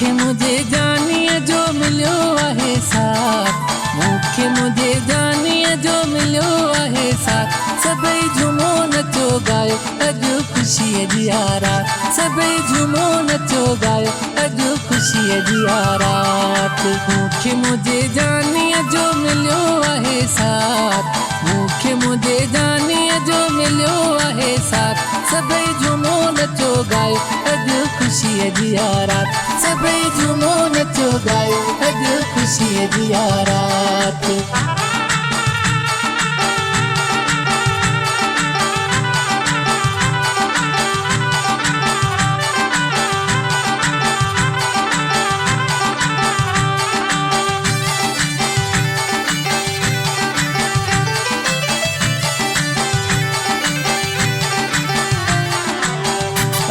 मूंखे मुझे जानीअ जो मिलियो आहे साथ, मूंखे मुझे जानीअ जो मिलियो आहे साथ। सभई झूमो नचो गायो अॼु ख़ुशीअ जी रात, सभई झूमो नचो गायो अॼु ख़ुशीअ जी रात। मूंखे मुझे जानीअ जो मिलियो आहे साथ, मूंखे मुझे जानीअ जो मिलियो आहे साथ। सभई झूमो नचो गायो अॼु ख़ुशीअ जी रात, सभई झूमो नचो गायो अॼु ख़ुशीअ जी रात।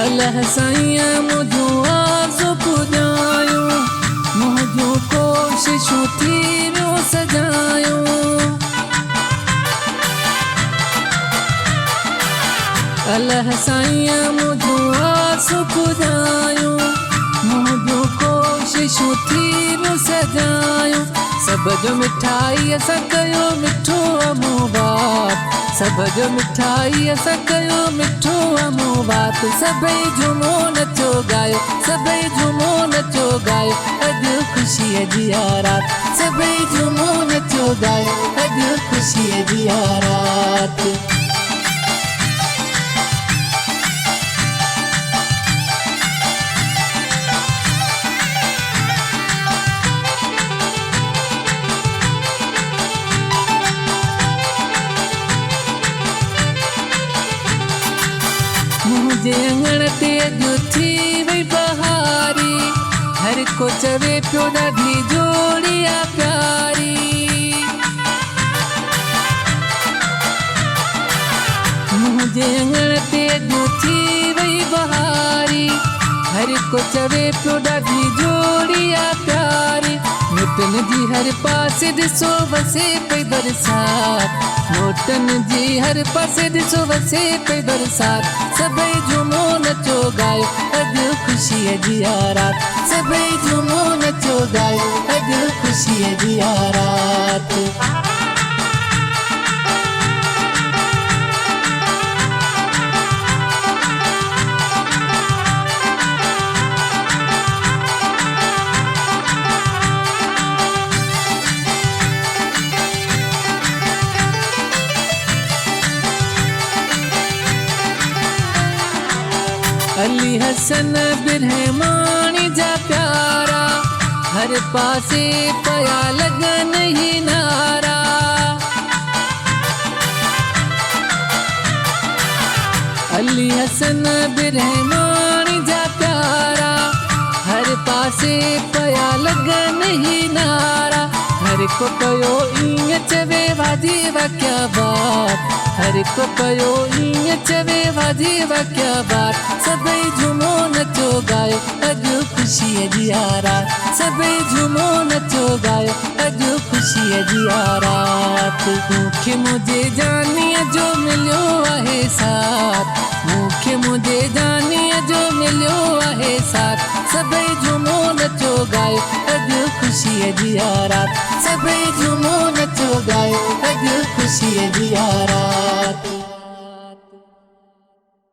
अल्लाह साईं मुझो आरज़ू पुॼायो, मुंहिंजो कोशिशूं थी वियो सजायो। अल्लाह साईं मुझो आरज़ू पुॼायो, मुंहिंजो कोशिशूं थी वियो सजायो। सब जो मिठाई असां कयो मिठो अमूबात, सब जो मिठाई असां कयो मिठो अमूबात। सभई झूमो नचो गायो, सभई झूमो नचो गायो अॼु ख़ुशीअ जी रात, सभई झूमो नचो गायो अॼु ख़ुशीअ जी रात। मुझे अंगण ते अॼु थी वई बहारी, हर को चवे पियो ॾाढी जोड़ी आ प्यारी। मुझे अंगण ते अॼु थी वई बहारी, हर को चवे पियो ॾाढी जोड़ी आ प्यारी। नोटन जी हर पासे ॾिसो वसे पई बरसात, नोटन जी हर पासे ॾिसो वसे पई बरसात। सभई झूमो नचो गायो अॼु ख़ुशीअ जी रात, सभई झूमो नचो गायो अॼु ख़ुशीअ जी रात। अली हसन बिरहमानी जा प्यारा, हर पासे पया लगन ही नारा। अली हसन बिरहमानी जा प्यारा, हर पासे पया लगन ही नारा। हर को कयो ईअं चवे वाजी क्या बात, हर को कयो ईअं चवे वाजी क्या बात। सभई झूमो नचो गायो अॼु ख़ुशीअ जी रात, सभई झूमो नचो गायो अॼु ख़ुशीअ जी रात। मूंखे मुझे जानीअ जो मिलियो आहे साथ, मूंखे मुझे जानीअ जो मिलियो आहे साथ। सभई झूमो नचो गायो अॼु ख़ुशीअ जी रात, सभई झूमो नचो गायो अॼु ख़ुशीअ जी रात।